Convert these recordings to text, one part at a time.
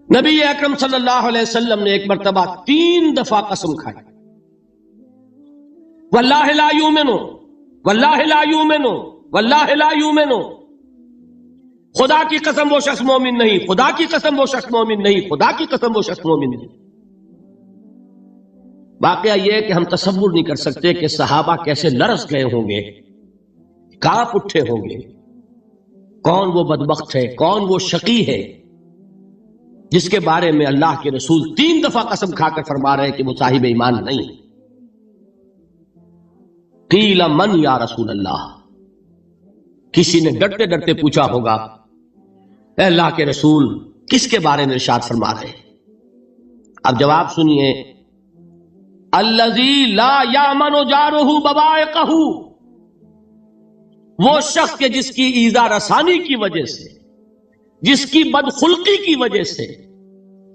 نبی اکرم صلی اللہ علیہ وسلم نے ایک مرتبہ 3 دفعہ قسم کھائی، واللہ لا یؤمنو، واللہ لا یؤمنو، واللہ لا یؤمنو، خدا کی قسم وہ شخص مومن نہیں، خدا کی قسم وہ شخص مومن نہیں، خدا کی قسم وہ شخص مومن نہیں۔ واقعہ یہ کہ ہم تصور نہیں کر سکتے کہ صحابہ کیسے لرز گئے ہوں گے، کانپ اٹھے ہوں گے۔ کون وہ بدبخت ہے، کون وہ شقی ہے جس کے بارے میں اللہ کے رسول 3 دفعہ قسم کھا کر فرما رہے ہیں کہ وہ صاحب ایمان نہیں۔ قیل من یا رسول اللہ، کسی نے ڈرتے ڈرتے پوچھا ہوگا اے اللہ کے رسول کس کے بارے میں ارشاد فرما رہے ہیں؟ اب جواب سنیے، الذی لا یامن جارہ بوائقہ، وہ شخص کے جس کی ایذا رسانی کی وجہ سے، جس کی بدخلقی کی وجہ سے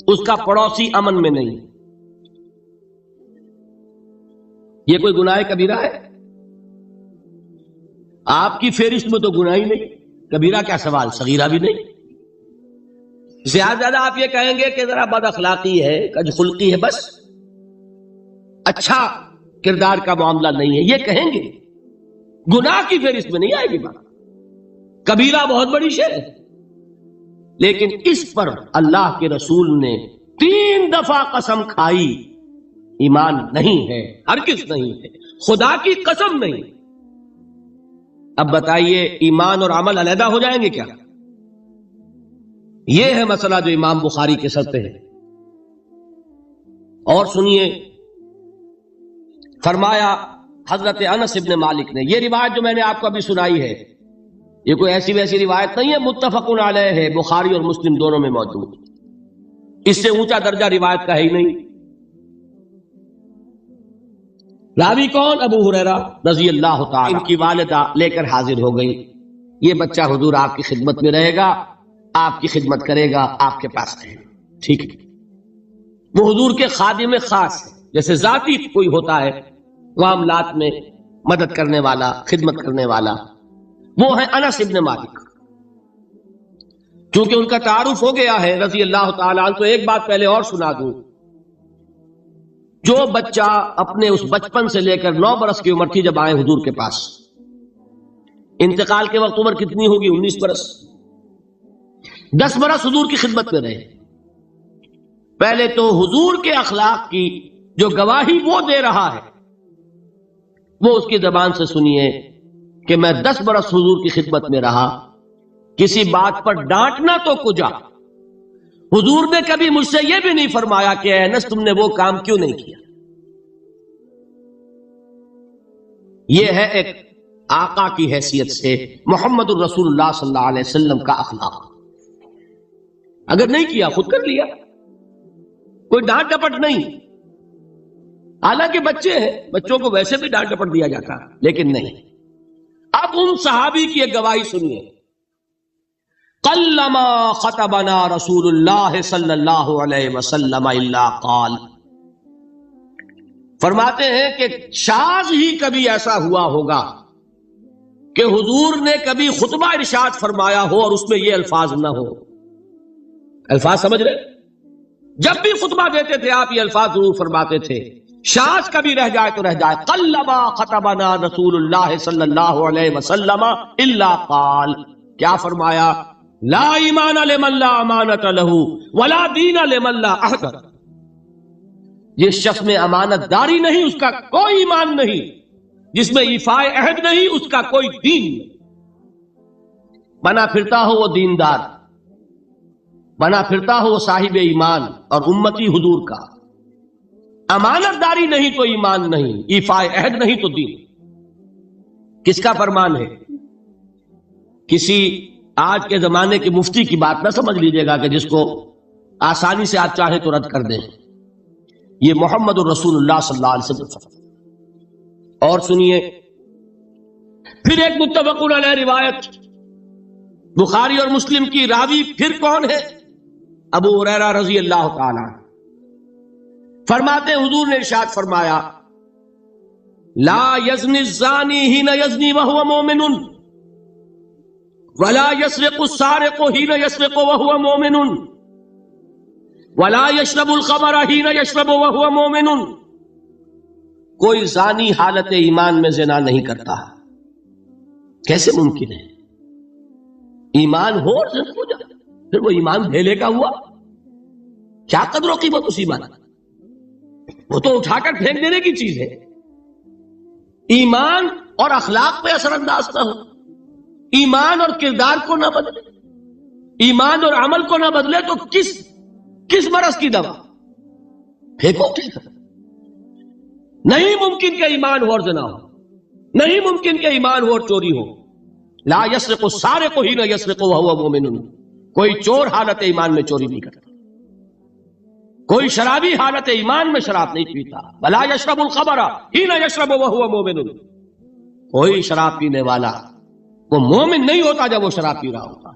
اس کا پڑوسی امن میں نہیں۔ یہ کوئی گناہ کبیرہ ہے؟ آپ کی فہرست میں تو گناہ ہی نہیں، کبیرہ کیا سوال، صغیرہ بھی نہیں۔ زیادہ آپ یہ کہیں گے کہ ذرا بد اخلاقی ہے، کج خلقی ہے، بس اچھا کردار کا معاملہ نہیں ہے، یہ کہیں گے، گناہ کی فہرست میں نہیں آئے گی بات۔ کبیرہ بہت بڑی شے ہے، لیکن اس پر اللہ کے رسول نے 3 دفعہ قسم کھائی، ایمان نہیں ہے، ہرگز نہیں ہے، خدا کی قسم نہیں۔ اب بتائیے ایمان اور عمل علیحدہ ہو جائیں گے کیا؟ یہ ہے مسئلہ جو امام بخاری کے سر پہ ہے۔ اور سنیے، فرمایا حضرت انس ابن مالک نے، یہ روایت جو میں نے آپ کو ابھی سنائی ہے یہ کوئی ایسی ویسی روایت نہیں ہے، متفق علیہ ہے، بخاری اور مسلم دونوں میں موجود، اس سے اونچا درجہ روایت کا ہے ہی نہیں۔ راوی کون؟ ابو ہریرہ رضی اللہ تعالی، ان کی والدہ لے کر حاضر ہو گئی، یہ بچہ حضور آپ کی خدمت میں رہے گا، آپ کی خدمت کرے گا، آپ کے پاس رہے گا، ٹھیک ہے۔ وہ حضور کے خادم خاص ہے، جیسے ذاتی کوئی ہوتا ہے معاملات میں مدد کرنے والا، خدمت کرنے والا، وہ ہے انس ابن مالک۔ چونکہ ان کا تعارف ہو گیا ہے رضی اللہ تعالیٰ عنہ، تو ایک بات پہلے اور سنا دوں، جو بچہ اپنے اس بچپن سے لے کر 9 برس کی عمر تھی جب آئے حضور کے پاس، انتقال کے وقت عمر کتنی ہوگی؟ 19 برس، 10 برس حضور کی خدمت میں رہے۔ پہلے تو حضور کے اخلاق کی جو گواہی وہ دے رہا ہے وہ اس کی زبان سے سنیے کہ میں 10 برس حضور کی خدمت میں رہا، کسی بات پر ڈانٹنا تو کجا، حضور نے کبھی مجھ سے یہ بھی نہیں فرمایا کہ اے انس تم نے وہ کام کیوں نہیں کیا۔ یہ ہے ایک آقا کی حیثیت سے محمد الرسول اللہ صلی اللہ علیہ وسلم کا اخلاق۔ اگر نہیں کیا خود کر لیا، کوئی ڈانٹ ڈپٹ نہیں، حالانکہ بچے ہیں، بچوں کو ویسے بھی ڈانٹ ڈپٹ دیا جاتا ہے، لیکن نہیں۔ اب ان صحابی کی ایک گواہی سنیے، قلما خطبنا رسول اللہ صلی اللہ علیہ وسلم الا قال، فرماتے ہیں کہ شاذ ہی کبھی ایسا ہوا ہوگا کہ حضور نے کبھی خطبہ ارشاد فرمایا ہو اور اس میں یہ الفاظ نہ ہو۔ الفاظ سمجھ رہے؟ جب بھی خطبہ دیتے تھے آپ یہ الفاظ ضرور فرماتے تھے، شاذ کبھی رہ جائے تو رہ جائے، قلما خطبنا رسول اللہ صلی اللہ علیہ وسلم الا قال، کیا فرمایا؟ لا ایمان لمن لا امانت له ولا دین لمن لا عہد، جس شخص میں امانت داری نہیں اس کا کوئی ایمان نہیں، جس میں ایفاء عہد نہیں اس کا کوئی دین نہیں۔ بنا پھرتا ہو وہ دیندار، بنا پھرتا ہو وہ صاحب ایمان اور امتی حضور کا، امانت داری نہیں تو ایمان نہیں، ایفاء عہد نہیں تو دین۔ کس کا فرمان ہے؟ کسی آج کے زمانے کے مفتی کی بات نہ سمجھ لیجئے گا کہ جس کو آسانی سے آپ چاہیں تو رد کر دیں، یہ محمد الرسول اللہ صلی اللہ علیہ وسلم۔ اور سنیے پھر ایک متفق علیہ روایت بخاری اور مسلم کی، راوی پھر کون ہے؟ ابو ہریرہ رضی اللہ تعالی عنہ، فرماتے ہیں حضور نے ارشاد فرمایا لا یزنی الزانی حین یزنی وہو مومن ولا یسرق السارق حین یسرق وہو مومن ولا یشرب الخمر حین یشرب وهو مؤمن، کوئی زانی حالت ایمان میں زنا نہیں کرتا. کیسے ممکن ہے؟ ایمان ہو اور زنا ہو جائے، پھر وہ ایمان بھیلے کا ہوا. کیا قدر و قیمت اس ایمان، وہ تو اٹھا کر پھینک دینے کی چیز ہے. ایمان اور اخلاق پہ اثر انداز نہ ہو، ایمان اور کردار کو نہ بدلے، ایمان اور عمل کو نہ بدلے تو کس مرض کی دوا پھینکو. نہیں ممکن کہ ایمان ہو اور زنا ہو، نہیں ممکن کہ ایمان ہو اور چوری ہو. لا یسرق السارق حین یسرق وهو مؤمن، کوئی چور حالت ایمان میں چوری نہیں کرتا، کوئی شرابی حالت ایمان میں شراب نہیں پیتا. ولا یشرب الخمر حین یشرب وهو مؤمن، کوئی شراب پینے والا وہ مومن نہیں ہوتا جب وہ شراب پی رہا ہوتا،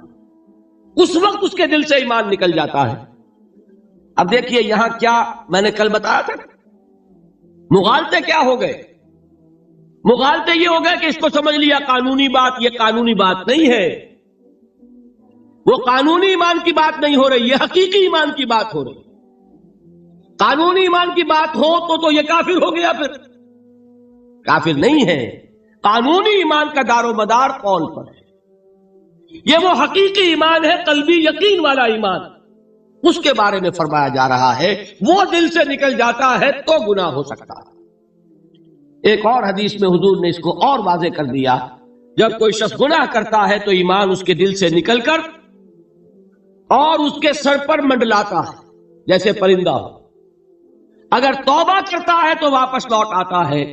اس وقت اس کے دل سے ایمان نکل جاتا ہے. اب دیکھیے یہاں کیا میں نے کل بتایا تھا، مغالطے کیا ہو گئے؟ مغالطے یہ ہو گئے کہ اس کو سمجھ لیا قانونی بات، یہ قانونی بات نہیں ہے، وہ قانونی ایمان کی بات نہیں ہو رہی، یہ حقیقی ایمان کی بات ہو رہی. قانونی ایمان کی بات ہو تو یہ کافر ہو گیا، پھر کافر نہیں ہے. قانونی ایمان کا دار و مدار قول پر ہے، یہ وہ حقیقی ایمان ہے، قلبی یقین والا ایمان، اس کے بارے میں فرمایا جا رہا ہے. وہ دل سے نکل جاتا ہے تو گناہ ہو سکتا ہے. ایک اور حدیث میں حضور نے اس کو اور واضح کر دیا، جب کوئی شخص گناہ کرتا ہے تو ایمان اس کے دل سے نکل کر اور اس کے سر پر منڈلاتا ہے جیسے پرندہ ہو. اگر توبہ کرتا ہے تو واپس لوٹ آتا ہے،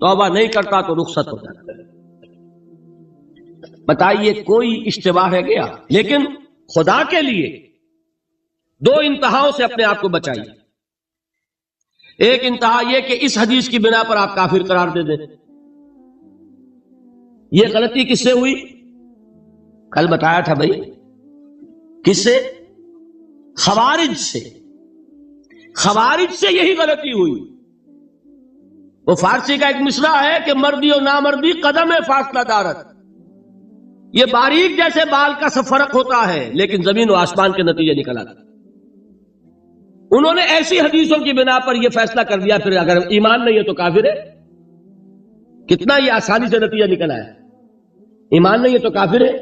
توبہ نہیں کرتا تو رخصت ہو جاتا ہے. بتائیے کوئی اشتباہ ہے گیا؟ لیکن خدا کے لیے دو انتہاؤں سے اپنے آپ کو بچائیے. ایک انتہا یہ کہ اس حدیث کی بنا پر آپ کافر قرار دے دیں. یہ غلطی کس سے ہوئی؟ کل بتایا تھا بھائی، کس سے؟ خوارج سے. خوارج سے یہی غلطی ہوئی. وہ فارسی کا ایک مصرع ہے کہ مردی و نامردی قدم فاصلہ دارت. یہ باریک جیسے بال کا سا فرق ہوتا ہے لیکن زمین و آسمان کے نتیجے نکل آتا. انہوں نے ایسی حدیثوں کی بنا پر یہ فیصلہ کر دیا پھر اگر ایمان نہیں ہے تو کافر ہے. کتنا یہ آسانی سے نتیجہ نکل آیا. ایمان نہیں ہے تو کافر ہے.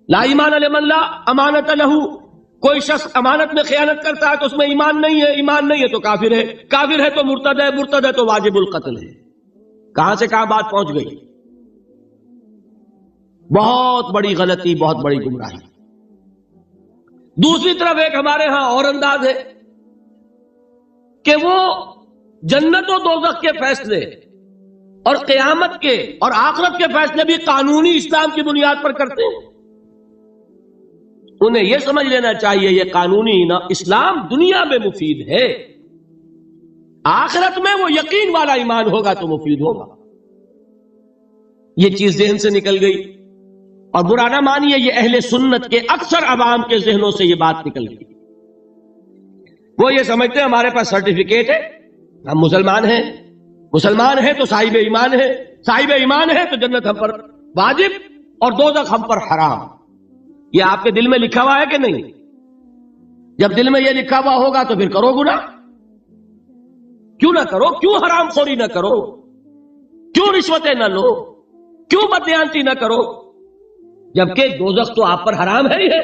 لا ایمان لمن لا امانت لہو، کوئی شخص امانت میں خیانت کرتا ہے تو اس میں ایمان نہیں ہے، ایمان نہیں ہے تو کافر ہے. کافر ہے تو مرتد ہے، مرتد ہے تو واجب القتل ہے. کہاں سے کہاں بات پہنچ گئی؟ بہت بڑی غلطی، بہت بڑی گمراہی. دوسری طرف ایک ہمارے ہاں اور انداز ہے کہ وہ جنت و دوزخ کے فیصلے اور قیامت کے اور آخرت کے فیصلے بھی قانونی اسلام کی بنیاد پر کرتے ہیں. انہیں یہ سمجھ لینا چاہیے یہ قانونی اسلام دنیا میں مفید ہے، آخرت میں وہ یقین والا ایمان ہوگا تو مفید ہوگا. یہ چیز ذہن سے نکل گئی، اور برا نہ مانیے یہ اہل سنت کے اکثر عوام کے ذہنوں سے یہ بات نکل گئی. وہ یہ سمجھتے ہیں ہمارے پاس سرٹیفکیٹ ہے، ہم مسلمان ہیں، مسلمان ہیں تو صاحب ایمان ہے، صاحب ایمان ہے تو جنت ہم پر واجب اور دوزخ ہم پر حرام. یہ آپ کے دل میں لکھا ہوا ہے کہ نہیں؟ جب دل میں یہ لکھا ہوا ہوگا تو پھر کرو گناہ. کیوں نہ کرو؟ کیوں حرام خوری نہ کرو؟ کیوں رشوتیں نہ لو؟ کیوں بددیانتی نہ کرو؟ جبکہ دوزخ تو آپ پر حرام ہے ہی ہے،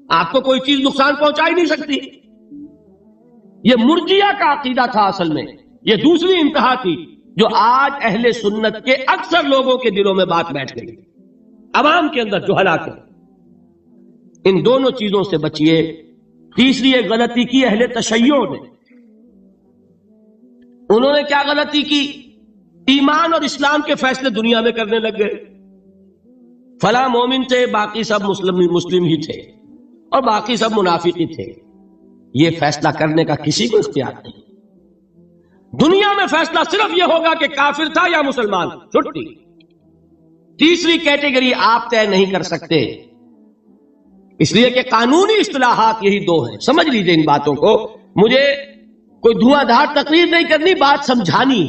آپ کو کوئی چیز نقصان پہنچا ہی نہیں سکتی. یہ مرجیہ کا عقیدہ تھا اصل میں، یہ دوسری انتہا تھی جو آج اہل سنت کے اکثر لوگوں کے دلوں میں بات بیٹھ گئی، عوام کے اندر جو ہلاک ہے. ان دونوں چیزوں سے بچیے. تیسری ایک غلطی کی اہل تشیع نے. انہوں نے کیا غلطی کی؟ ایمان اور اسلام کے فیصلے دنیا میں کرنے لگ گئے. فلاں مومن تھے، باقی سب مسلم ہی تھے، اور باقی سب منافق ہی تھے. یہ فیصلہ کرنے کا کسی کو اختیار نہیں. دنیا میں فیصلہ صرف یہ ہوگا کہ کافر تھا یا مسلمان، چھٹی. تیسری کیٹیگری آپ طے نہیں کر سکتے، اس لیے کہ قانونی اصطلاحات یہی دو ہیں. سمجھ لیجئے ان باتوں کو. مجھے کوئی دھواں دھار تقریر نہیں کرنی، بات سمجھانی.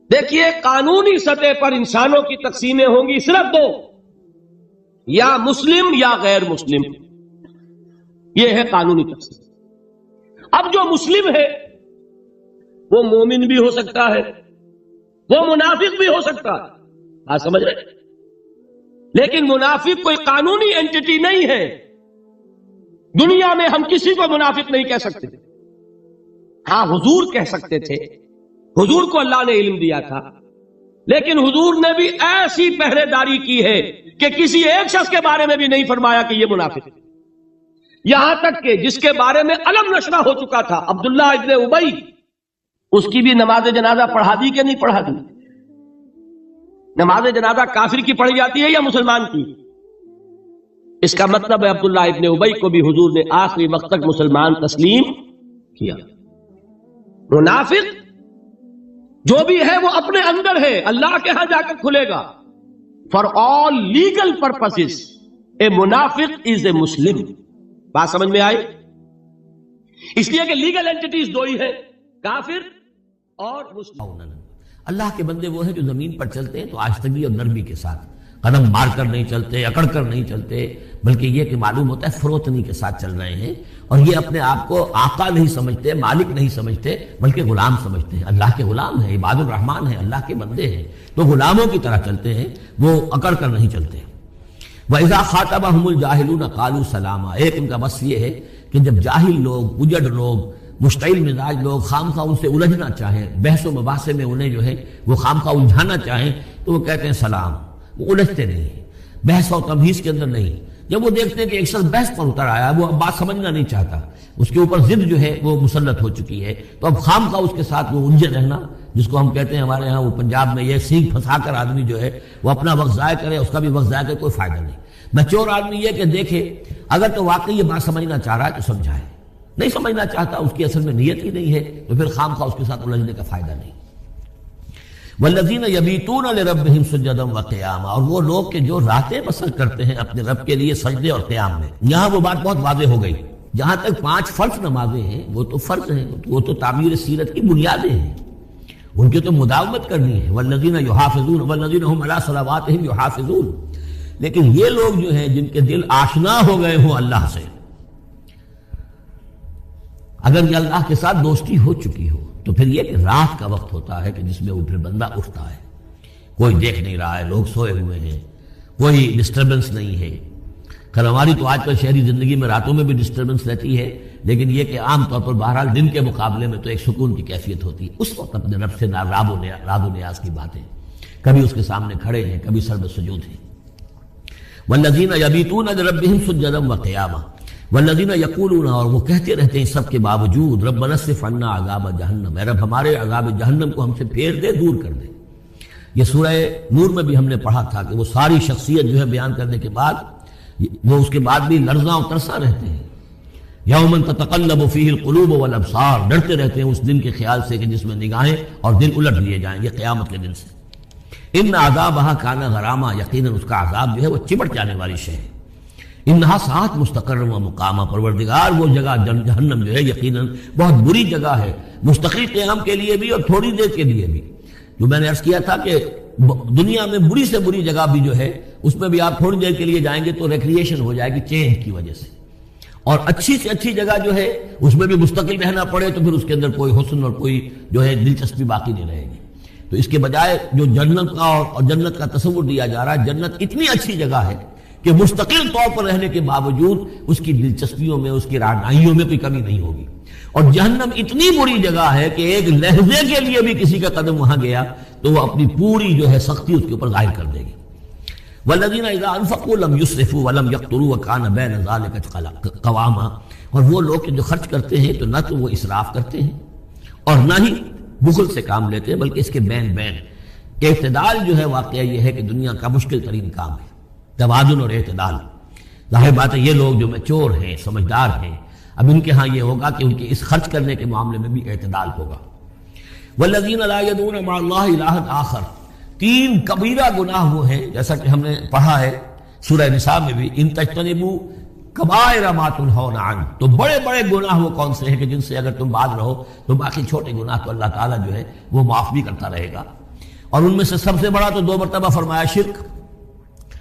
دیکھیے قانونی سطح پر انسانوں کی تقسیمیں ہوں گی صرف دو، یا مسلم یا غیر مسلم. یہ ہے قانونی تقسیم۔ اب جو مسلم ہے وہ مومن بھی ہو سکتا ہے، وہ منافق بھی ہو سکتا ہے، آپ سمجھ رہے ہیں؟ لیکن منافق کوئی قانونی اینٹی نہیں ہے۔ دنیا میں ہم کسی کو منافق نہیں کہہ سکتے، ہاں حضور کہہ سکتے تھے، حضور کو اللہ نے علم دیا تھا، لیکن حضور نے بھی ایسی پہرے داری کی ہے کہ کسی ایک شخص کے بارے میں بھی نہیں فرمایا کہ یہ منافق ہے۔ یہاں تک کہ جس کے بارے میں علم نشرہ ہو چکا تھا، عبداللہ ابن ابی، اس کی بھی نماز جنازہ پڑھا دی کہ نہیں پڑھا دی؟ نماز جنازہ کافر کی پڑھی جاتی ہے یا مسلمان کی؟ اس کا مطلب ہے عبداللہ ابن ابی کو بھی حضور نے آخری وقت تک مسلمان تسلیم کیا۔ منافق جو بھی ہے وہ اپنے اندر ہے، اللہ کے ہاں جا کر کھلے گا۔ فار آل لیگل پرپسز اے منافق از اے مسلم۔ بات سمجھ میں آئی؟ اس لیے کہ لیگل اینٹیٹیز دو ہی ہے، کافر اور مسلم۔ اللہ کے بندے وہ ہیں جو زمین پر چلتے ہیں تو آہستگی اور نرمی کے ساتھ، قدم مار کر نہیں چلتے، اکڑ کر نہیں چلتے، بلکہ یہ کہ معلوم ہوتا ہے فروتنی کے ساتھ چل رہے ہیں، اور یہ اپنے آپ کو آقا نہیں سمجھتے، مالک نہیں سمجھتے، بلکہ غلام سمجھتے ہیں۔ اللہ کے غلام ہیں، عباد الرحمن ہیں، اللہ کے بندے ہیں، تو غلاموں کی طرح چلتے ہیں، وہ اکڑ کر نہیں چلتے۔ وَإِذَا خَاطَبَهُمُ الْجَاهِلُونَ قَالُوا سَلَامًا، ایک ان کا بس یہ ہے کہ جب جاہل لوگ، اجڑ لوگ، مشتعل مزاج لوگ خامخواہ ان سے الجھنا چاہیں، بحث و مباحثے میں انہیں جو ہے وہ خامخواہ الجھانا چاہیں، تو وہ کہتے ہیں سلام۔ وہ الجھتے نہیں ہیں، بحث و تمہیز کے اندر نہیں۔ جب وہ دیکھتے ہیں کہ ایک شخص بحث پر اتر آیا، وہ اب بات سمجھنا نہیں چاہتا، اس کے اوپر ضد جو ہے وہ مسلط ہو چکی ہے، تو اب خامخواہ اس کے ساتھ وہ الجھے رہنا، جس کو ہم کہتے ہیں ہمارے ہاں وہ پنجاب میں یہ سینگ پھنسا کر آدمی جو ہے وہ اپنا وقت ضائع کرے، اس کا بھی وقت ضائع کرے، کوئی فائدہ نہیں۔ میچور آدمی یہ کہ دیکھے اگر تو واقعی یہ بات سمجھنا چاہ رہا ہے تو سمجھائے، نہیں سمجھنا چاہتا، اس کی اصل میں نیت ہی نہیں ہے، تو پھر خامخواہ اس کے ساتھ الجھنے کا فائدہ نہیں۔ والذین یبیتون لربہم سجدا وقیاما، اور وہ لوگ کہ جو راتیں بسر کرتے ہیں اپنے رب کے لیے سجدے اور قیام میں۔ یہاں وہ بات بہت واضح ہو گئی، جہاں تک 5 فرض نمازیں ہیں وہ تو فرض ہیں، وہ تو تعمیر سیرت کی بنیادیں ہیں، ان کی تو مداومت کرنی ہے۔ والذین یحافظون والذین هم علی صلواتہم یحافظون، لیکن یہ لوگ جو ہیں جن کے دل آشنا ہو گئے ہوں اللہ سے، اگر یہ اللہ کے ساتھ دوستی ہو چکی ہو، تو پھر یہ کہ رات کا وقت ہوتا ہے کہ جس میں وہ پھر بندہ اٹھتا ہے، کوئی دیکھ نہیں رہا ہے، لوگ سوئے ہوئے ہیں، کوئی ڈسٹربنس نہیں ہے۔ خیر ہماری تو آج کل شہری زندگی میں راتوں میں بھی ڈسٹربنس رہتی ہے، لیکن یہ کہ عام طور پر بہرحال دن کے مقابلے میں تو ایک سکون کی کیفیت ہوتی ہے۔ اس وقت اپنے رب سے راز و نیاز کی باتیں، کبھی اس کے سامنے کھڑے ہیں، کبھی سر بسجود ہیں۔ والذین یبیتون لربہم سجدا وقیاما والذین یقولون، اور وہ کہتے رہتے ہیں سب کے باوجود، ربنا اصرف عنا عذاب جہنم، اے رب ہمارے عذاب جہنم کو ہم سے پھیر دے، دور کر دے۔ یہ سورہ نور میں بھی ہم نے پڑھا تھا کہ وہ ساری شخصیت جو ہے بیان کرنے کے بعد وہ اس کے بعد بھی لرزاں و ترساں رہتے ہیں۔ یوم تتقلب فیہ القلوب والابصار، ڈرتے رہتے ہیں اس دن کے خیال سے کہ جس میں نگاہیں اور دل الٹ لیے جائیں گے قیامت کے دن سے۔ ان عذابہا کان غراما، یقیناً اس کا عذاب جو ہے وہ چمٹ جانے والی شے ہے۔ انہا ساعت مستقر و مقامہ، پروردگار وہ جگہ جہنم جو ہے یقیناً بہت بری جگہ ہے، مستقل قیام کے لیے بھی اور تھوڑی دیر کے لیے بھی۔ جو میں نے عرض کیا تھا کہ دنیا میں بری سے بری جگہ بھی جو ہے اس میں بھی آپ تھوڑی دیر کے لیے جائیں گے تو ریکریشن ہو جائے گی چینج کی وجہ سے، اور اچھی سے اچھی جگہ جو ہے اس میں بھی مستقل رہنا پڑے تو پھر اس کے اندر کوئی حسن اور کوئی جو ہے دلچسپی باقی نہیں رہے گی۔ تو اس کے بجائے جو جنت کا اور جنت کا تصور دیا جا رہا ہے، جنت اتنی اچھی جگہ ہے کہ مستقل طور پر رہنے کے باوجود اس کی دلچسپیوں میں، اس کی رعنائیوں میں کوئی کمی نہیں ہوگی، اور جہنم اتنی بری جگہ ہے کہ ایک لحظے کے لیے بھی کسی کا قدم وہاں گیا تو وہ اپنی پوری جو ہے سختی اس کے اوپر ظاہر کر دے گی۔ والذین اذا انفقوا لم یسرفوا ولم یقتروا وکان بین ذلک قواما، اور وہ لوگ کہ جو خرچ کرتے ہیں تو نہ تو وہ اسراف کرتے ہیں اور نہ ہی بخل سے کام لیتے ہیں، بلکہ اس کے بین اعتدال جو ہے واقعہ یہ ہے کہ دنیا کا مشکل ترین کام ہے، توازن اور اعتدال۔ ظاہر بات ہے یہ لوگ جو میچور ہیں، سمجھدار ہیں، اب ان کے ہاں یہ ہوگا کہ ان کے اس خرچ کرنے کے معاملے میں بھی اعتدال ہوگا۔ والذین لا یدعون مع اللہ الہا آخر، 3 کبیرہ گناہ وہ ہیں جیسا کہ ہم نے پڑھا ہے سورہ نساء میں بھی، ان تجتنبوا کبائر ما تنہون عنہ، تو بڑے بڑے گناہ وہ کون سے ہیں کہ جن سے اگر تم باز رہو تو باقی چھوٹے گناہ تو اللہ تعالیٰ جو ہے وہ معاف بھی کرتا رہے گا۔ اور ان میں سے سب سے بڑا تو 2 مرتبہ فرمایا شرک،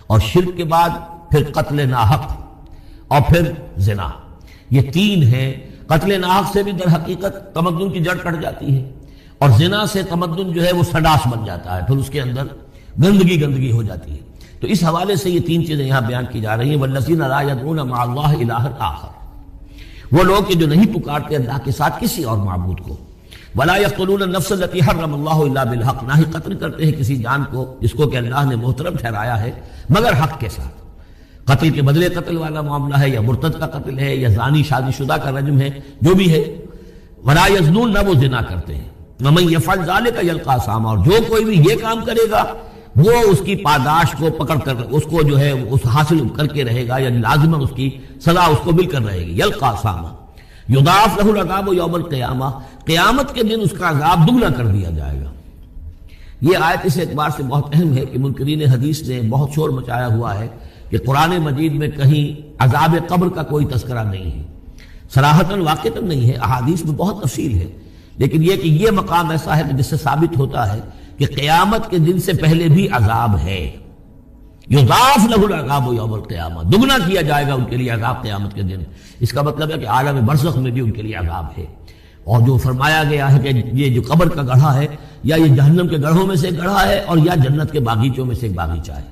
اور شرک کے بعد پھر قتل ناحق اور پھر زنا، یہ تین ہیں. قتل ناحق سے بھی در حقیقت تمدن کی جڑ کٹ جاتی ہے، اور زنا سے تمدن جو ہے وہ سڈاس بن جاتا ہے، پھر اس کے اندر گندگی ہو جاتی ہے. تو اس حوالے سے یہ تین چیزیں یہاں بیان کی جا رہی ہیں. والذین لا يدعون مع اللہ الہا آخر، وہ لوگ کہ جو نہیں پکارتے اللہ کے ساتھ کسی اور معبود کو. ولا يقتلون النفس التي حرم اللہ الا بالحق، نہ ہی قتل کرتے ہیں کسی جان کو جس کو کہ اللہ نے محترم ٹھہرایا ہے مگر حق کے ساتھ. قتل کے بدلے قتل والا معاملہ ہے، یا مرتد کا قتل ہے، یا زانی شادی شدہ کا رجم ہے، جو بھی ہے. ولا يزنون، نہ وہ زنا کرتے ہیں. ومن يفعل ذلك يلقى أثاما، اور جو کوئی بھی یہ کام کرے گا وہ اس کی پاداش کو پکڑ کر اس کو جو ہے اس حاصل کر کے رہے گا، یعنی لازماً اس کی سزا اس کو مل کر رہے گی. يلقى أثاما يضاعف له العذاب يوم القيامة، قیامت کے دن اس کا عذاب دگنا کر دیا جائے گا. یہ آیت اس اعتبار سے بہت اہم ہے کہ منکرین حدیث نے بہت شور مچایا ہوا ہے کہ قرآن مجید میں کہیں عذاب قبر کا کوئی تذکرہ نہیں ہے، صراحتاً واقعتاً نہیں ہے، احادیث میں بہت تفصیل ہے. لیکن یہ کہ یہ مقام ایسا ہے کہ جس سے ثابت ہوتا ہے کہ قیامت کے دن سے پہلے بھی عذاب ہے. یضاعف لہ العذاب یوم القیامہ، دگنا کیا جائے گا ان کے لیے عذاب قیامت کے دن. اس کا مطلب ہے کہ عالم برزخ میں بھی ان کے لیے عذاب ہے. اور جو فرمایا گیا ہے کہ یہ جو قبر کا گڑھا ہے یا یہ جہنم کے گڑھوں میں سے ایک گڑھا ہے، اور یا جنت کے باغیچوں میں سے ایک باغیچہ ہے.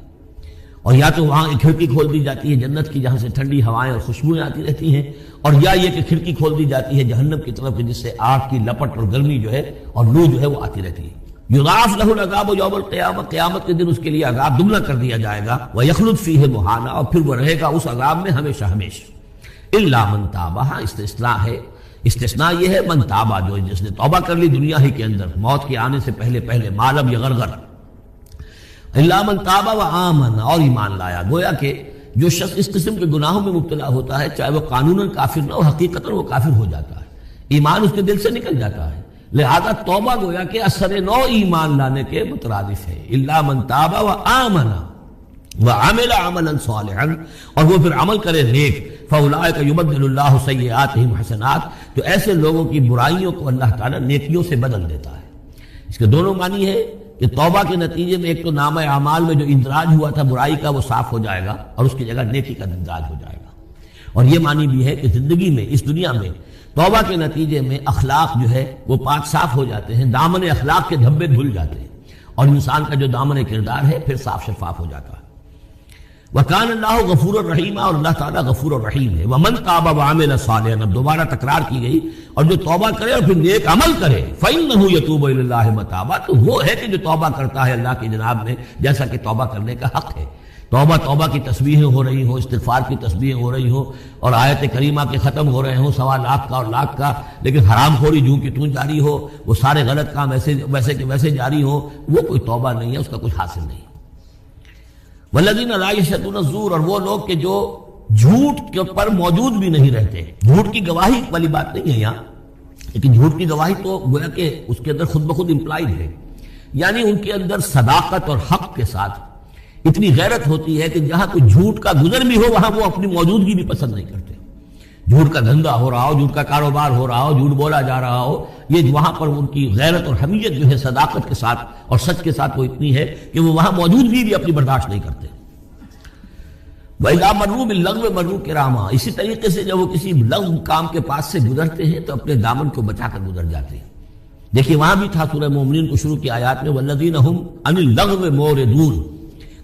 اور یا تو وہاں ایک کھڑکی کھول دی جاتی ہے جنت کی جہاں سے ٹھنڈی ہوائیں اور خوشبوئیں آتی رہتی ہیں، اور یا یہ کہ کھڑکی کھول دی جاتی ہے جہنم کی طرف جس سے آگ کی لپٹ اور گرمی جو ہے اور لو جو ہے وہ آتی رہتی ہے. یضاعف لہ العذاب یوم القیامہ، قیامت کے دن اس کے لیے عذاب دگنا کر دیا جائے گا. ویخلد فیہ مہانا، اور پھر وہ رہے گا اس عذاب میں ہمیشہ ہمیشہ. الا من تاب، استثناء ہے. استثناء یہ ہے من تابہ، جو جس نے توبہ کر لی دنیا ہی کے اندر موت کے آنے سے پہلے مالم یغرغر. الا من تاب و آمن، اور ایمان لایا. گویا کہ جو شخص اس قسم کے گناہوں میں مبتلا ہوتا ہے چاہے وہ قانوناً کافر نہ ہو، حقیقتاً وہ کافر ہو جاتا ہے، ایمان اس کے دل سے نکل جاتا ہے. لہذا توبہ گویا کہ اثر نو ایمان لانے کے مترادف ہے. الا من تاب و آمن وعمل عملا صالحا، اور وہ پھر عمل کرے نیک. فاولئک یبدل اللہ سیئاتہم حسنات، تو ایسے لوگوں کی برائیوں کو اللہ تعالیٰ نیکیوں سے بدل دیتا ہے. اس کے دونوں معنی ہے کہ توبہ کے نتیجے میں ایک تو نامہ اعمال میں جو اندراج ہوا تھا برائی کا وہ صاف ہو جائے گا، اور اس کی جگہ نیکی کا اندراج ہو جائے گا. اور یہ معنی بھی ہے کہ زندگی میں اس دنیا میں توبہ کے نتیجے میں اخلاق جو ہے وہ پاک صاف ہو جاتے ہیں، دامن اخلاق کے دھبے دھل جاتے ہیں، اور انسان کا جو دامن کردار ہے پھر صاف شفاف ہو جاتا ہے. وَكَانَ اللَّهُ غَفُورًا رَحِيمًا، اور اللہ تعالیٰ غفور اور رحیم ہے. وَمَن تَابَ وَعَمِلَ صَالِحًا، اب دوبارہ تکرار کی گئی، اور جو توبہ کرے اور پھر نیک عمل کرے فَإِنَّهُ يَتُوبُ إِلَى اللَّهِ مَتَابًا، تو وہ ہے کہ جو توبہ کرتا ہے اللہ کی جناب میں جیسا کہ توبہ کرنے کا حق ہے. توبہ کی تسبیحیں ہو رہی ہوں، استغفار کی تسبیحیں ہو رہی ہوں، اور آیت کریمہ کے ختم ہو رہے ہوں 1.25 لاکھ کا اور لاکھ کا، لیکن حرام خوری جوں کی توں جاری ہو، وہ سارے غلط کام ویسے کے ویسے جاری ہوں، وہ کوئی توبہ نہیں ہے، اس کا کچھ حاصل نہیں. والذین لا یشهدون الزور، اور وہ لوگ کہ جو جھوٹ کے پر موجود بھی نہیں رہتے. جھوٹ کی گواہی والی بات نہیں ہے یہاں، لیکن جھوٹ کی گواہی تو گویا کہ اس کے اندر خود بخود امپلائڈ ہے، یعنی ان کے اندر صداقت اور حق کے ساتھ اتنی غیرت ہوتی ہے کہ جہاں کوئی جھوٹ کا گزر بھی ہو وہاں وہ اپنی موجودگی بھی پسند نہیں کرتے. جھوٹ کا دھندا ہو رہا ہو، جھوٹ کا کاروبار ہو رہا ہو، جھوٹ بولا جا رہا ہو، یہ وہاں پر ان کی غیرت اور حمیت جو ہے صداقت کے ساتھ اور سچ کے ساتھ وہ اتنی ہے کہ وہ وہاں موجودگی بھی اپنی برداشت نہیں کرتے. وَإِذَا مَرُّوا بِاللَّغْوِ مَرُّوا كِرَامًا، اسی طریقے سے جب وہ کسی لغو کام کے پاس سے گزرتے ہیں تو اپنے دامن کو بچا کر گزر جاتے ہیں. دیکھیے وہاں بھی تھا سورہ مومنین کو شروع کی آیات میں وَالَّذِينَ هُمْ عَنِ اللَّغْوِ مُعْرِضُونَ،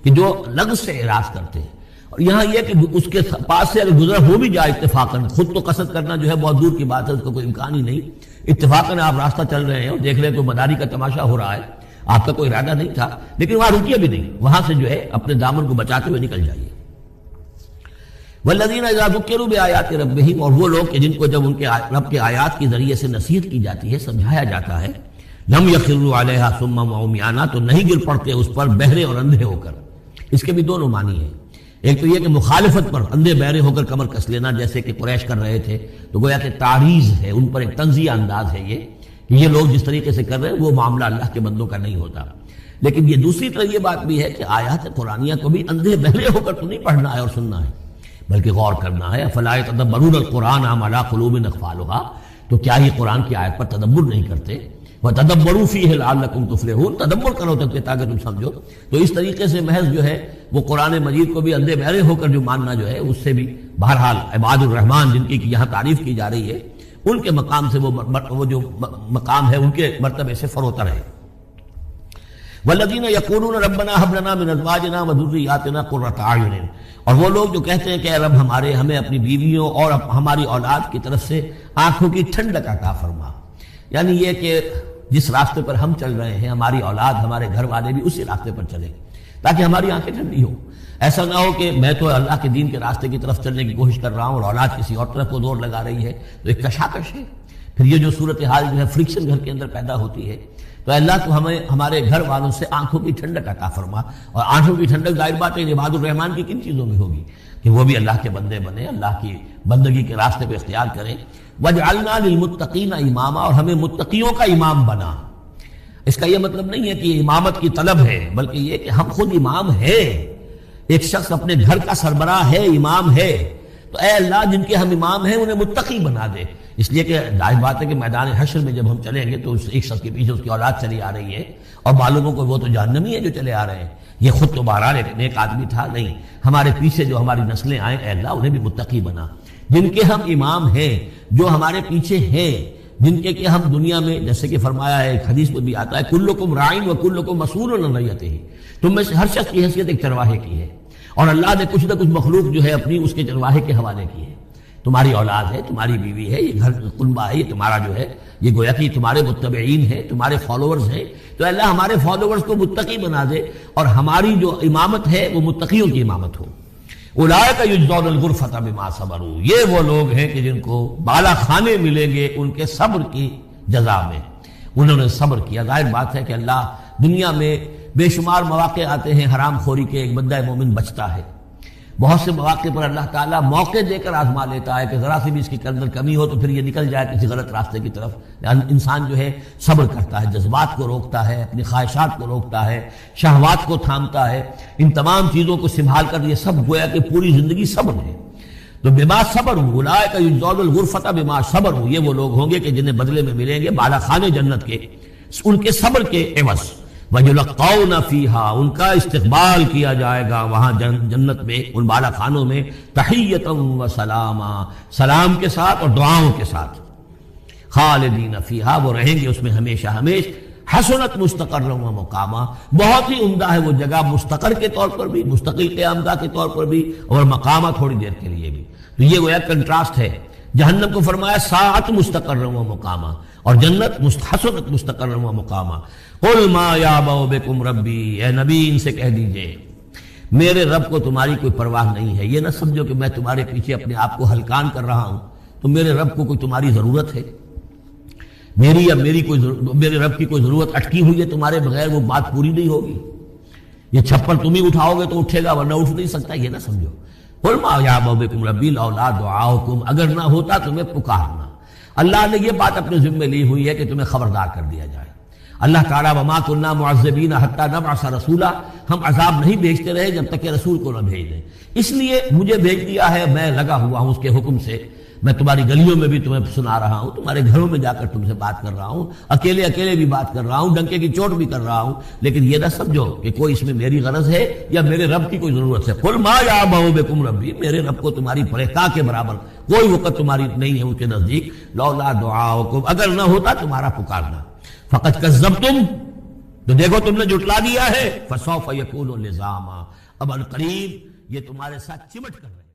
کہ جو لغو سے اعراض کرتے ہیں. اور یہاں یہ کہ اس کے پاس سے اگر گزر ہو بھی جائے اتفاقاً، خود تو قصد کرنا جو ہے بہت دور کی بات ہے، اس کا کوئی امکان ہی نہیں. اتفاقاً آپ راستہ چل رہے ہیں اور دیکھ رہے ہیں کوئی مداری کا تماشا ہو رہا ہے، آپ کا کوئی ارادہ نہیں تھا، لیکن وہاں رکیے بھی نہیں، وہاں سے جو ہے اپنے دامن کو بچاتے ہوئے نکل جائیے. والذین اذا ذکروا بآیات ربہم، اور وہ لوگ کہ جن کو جب ان کے رب کے آیات کے ذریعے سے نصیحت کی جاتی ہے، سمجھایا جاتا ہے، لم یخروا علیہا صما وعمیانا، تو نہیں گر پڑتے اس پر بہرے اور اندھے ہو کر. اس کے بھی دونوں معنی ہیں. ایک تو یہ کہ مخالفت پر اندھے بہرے ہو کر کمر کس لینا جیسے کہ قریش کر رہے تھے، تو گویا کہ تعریض ہے، ان پر ایک تنزیہ انداز ہے یہ کہ یہ لوگ جس طریقے سے کر رہے ہیں وہ معاملہ اللہ کے بندوں کا نہیں ہوتا. لیکن یہ دوسری طرف یہ بات بھی ہے کہ آیات قرآنیہ کو بھی اندھے بہرے ہو کر تو نہیں پڑھنا ہے اور سننا ہے، بلکہ غور کرنا ہے. افلا یتدبرون القرآن ام علی قلوب اقفالها، تو کیا یہ قرآن کی آیت پر تدبر نہیں کرتے؟ وَتَدَبَّرُوا فِيهِ لَعَلَّكُمْ تُفْلِحُونَ، تدبر کرو تاکہ تم سمجھو. تو اس طریقے سے محض جو ہے وہ قرآن مجید کو بھی اندھے بہرے ہو کر جو ماننا جو ہے اس سے بھی بہرحال عباد الرحمن جن کی یہاں تعریف کی جا رہی ہے ان کے مقام سے وہ جو مقام ہے ان کے مرتبے سے فروتر ہے۔ والذین یقولون ربنا ھب لنا من ازواجنا وذریاتنا قرۃ اعین، اور وہ لوگ جو کہتے ہیں کہ اے رب ہمارے ہمیں اپنی بیویوں اور ہماری اولاد کی طرف سے آنکھوں کی ٹھنڈک عطا فرما، یعنی یہ کہ جس راستے پر ہم چل رہے ہیں ہماری اولاد ہمارے گھر والے بھی اسی راستے پر چلیں تاکہ ہماری آنکھیں ٹھنڈی ہوں۔ ایسا نہ ہو کہ میں تو اللہ کے دین کے راستے کی طرف چلنے کی کوشش کر رہا ہوں اور اولاد کسی اور طرف کو دور لگا رہی ہے، تو ایک کشاکش ہے۔ پھر یہ جو صورتحال جو ہے فرکشن گھر کے اندر پیدا ہوتی ہے، تو اللہ تو ہمیں ہمارے گھر والوں سے آنکھوں کی ٹھنڈک عطا فرما، اور آنکھوں کی ٹھنڈک ظاہر بات ہے عباد الرحمن کی کن چیزوں میں ہوگی کہ وہ بھی اللہ کے بندے بنے، اللہ کی بندگی کے راستے پہ اختیار کریں۔ وَجْعَلْنَا لِلْمُتَّقِينَ إِمَامًا، اور ہمیں متقیوں کا امام بنا۔ اس کا یہ مطلب نہیں ہے کہ یہ امامت کی طلب ہے، بلکہ یہ کہ ہم خود امام ہیں۔ ایک شخص اپنے گھر کا سربراہ ہے، امام ہے، تو اے اللہ جن کے ہم امام ہیں انہیں متقی بنا دے۔ اس لیے کہ ظاہر بات ہے کہ میدان حشر میں جب ہم چلیں گے تو ایک شخص کے پیچھے اس کی اولاد چلی آ رہی ہے اور معلوموں کو وہ تو جہنمی ہے جو چلے آ رہے ہیں، یہ خود تو بہرحال ایک نیک آدمی تھا، نہیں، ہمارے پیچھے جو ہماری نسلیں آئیں اے اللہ انہیں بھی متقی بنا، جن کے ہم امام ہیں، جو ہمارے پیچھے ہیں، جن کے کہ ہم دنیا میں جیسے کہ فرمایا ہے، ایک حدیث میں بھی آتا ہے کلکم راعٍ وکلکم مسئول عن رعیتہ، تم میں سے ہر شخص کی حیثیت ایک چرواہے کی ہے، اور اللہ نے کچھ نہ کچھ مخلوق جو ہے اپنی اس کے چرواہے کے حوالے کی ہے۔ تمہاری اولاد ہے، تمہاری بیوی ہے، یہ گھر کنبہ ہے، یہ تمہارا جو ہے یہ گویا کہ تمہارے متبعین ہیں، تمہارے فالوورز ہیں، تو اللہ ہمارے فالوورز کو متقی بنا دے اور ہماری جو امامت ہے وہ متقیوں کی امامت ہو۔ اولئک یجزون الغرفۃ بما صبروا، یہ وہ لوگ ہیں کہ جن کو بالا خانے ملیں گے ان کے صبر کی جزا میں، انہوں نے صبر کیا۔ ظاہر بات ہے کہ اللہ دنیا میں بے شمار مواقع آتے ہیں حرام خوری کے، ایک بندہ مومن بچتا ہے، بہت سے مواقع پر اللہ تعالیٰ موقع دے کر آزما لیتا ہے کہ ذرا سی بھی اس کے اندر کمی ہو تو پھر یہ نکل جائے کسی غلط راستے کی طرف۔ انسان جو ہے صبر کرتا ہے، جذبات کو روکتا ہے، اپنی خواہشات کو روکتا ہے، شہوات کو تھامتا ہے، ان تمام چیزوں کو سنبھال کر یہ سب گویا کہ پوری زندگی صبر ہے۔ تو بما صبر اولئک یجزون الغرفۃ بما صبر، یہ وہ لوگ ہوں گے کہ جنہیں بدلے میں ملیں گے بالا خانے جنت کے، ان کے صبر کے عوض۔ وَيُلَقَّوْنَ فِيهَا، ان کا استقبال کیا جائے گا وہاں جنت میں، ان بالا خانوں میں، تحیۃ و سلاما، سلام کے ساتھ اور دعاؤں کے ساتھ۔ خالدین فیہا، وہ رہیں گے اس میں ہمیشہ ہمیش۔ حسنت مستقرا و مقاما، بہت ہی عمدہ ہے وہ جگہ، مستقر کے طور پر بھی، مستقل قیام گاہ کے طور پر بھی، اور مقامہ تھوڑی دیر کے لیے بھی۔ تو یہ وہ ایک کنٹراسٹ ہے۔ جہنم کو فرمایا ساعت مستقرا و مقاما، اور جنت حسنت مستقرا و مقاما۔ قل ما یعبأ بکم ربی، اے نبی ان سے کہہ دیجئے میرے رب کو تمہاری کوئی پرواہ نہیں ہے، یہ نہ سمجھو کہ میں تمہارے پیچھے اپنے آپ کو ہلکان کر رہا ہوں، تو میرے رب کو کوئی تمہاری ضرورت ہے؟ میرے رب کی کوئی ضرورت اٹکی ہوئی ہے تمہارے بغیر، وہ بات پوری نہیں ہوگی؟ یہ چھپر تم ہی اٹھاؤ گے تو اٹھے گا ورنہ اٹھ نہیں سکتا، یہ نہ سمجھو۔ قل ما یعبأ بکم ربی لولا دعاؤکم، اگر نہ ہوتا تمہیں پکارنا۔ اللہ نے یہ بات اپنے ذمہ لی ہوئی ہے کہ تمہیں خبردار کر دیا جائے۔ اللہ تعالیٰ وما كنا معذبین حتی نبعث رسولا، ہم عذاب نہیں بھیجتے رہے جب تک کہ رسول کو نہ بھیج دیں، اس لیے مجھے بھیج دیا ہے، میں لگا ہوا ہوں اس کے حکم سے، میں تمہاری گلیوں میں بھی تمہیں سنا رہا ہوں، تمہارے گھروں میں جا کر تم سے بات کر رہا ہوں، اکیلے بھی بات کر رہا ہوں، ڈنکے کی چوٹ بھی کر رہا ہوں، لیکن یہ نہ سمجھو کہ کوئی اس میں میری غرض ہے یا میرے رب کی کوئی ضرورت ہے۔ قل ما یعبأ بکم ربی، میرے رب کو تمہاری پریتا کے برابر کوئی وقت تمہاری نہیں ہے اس کے نزدیک، لولا دعاؤکم، اگر نہ ہوتا تمہارا پکارنا، فقد کذبتم، تو دیکھو تم نے جھٹلا دیا ہے، فسوف یکون لزاما، اب عنقریب یہ تمہارے ساتھ چمٹ کر رہے ہیں۔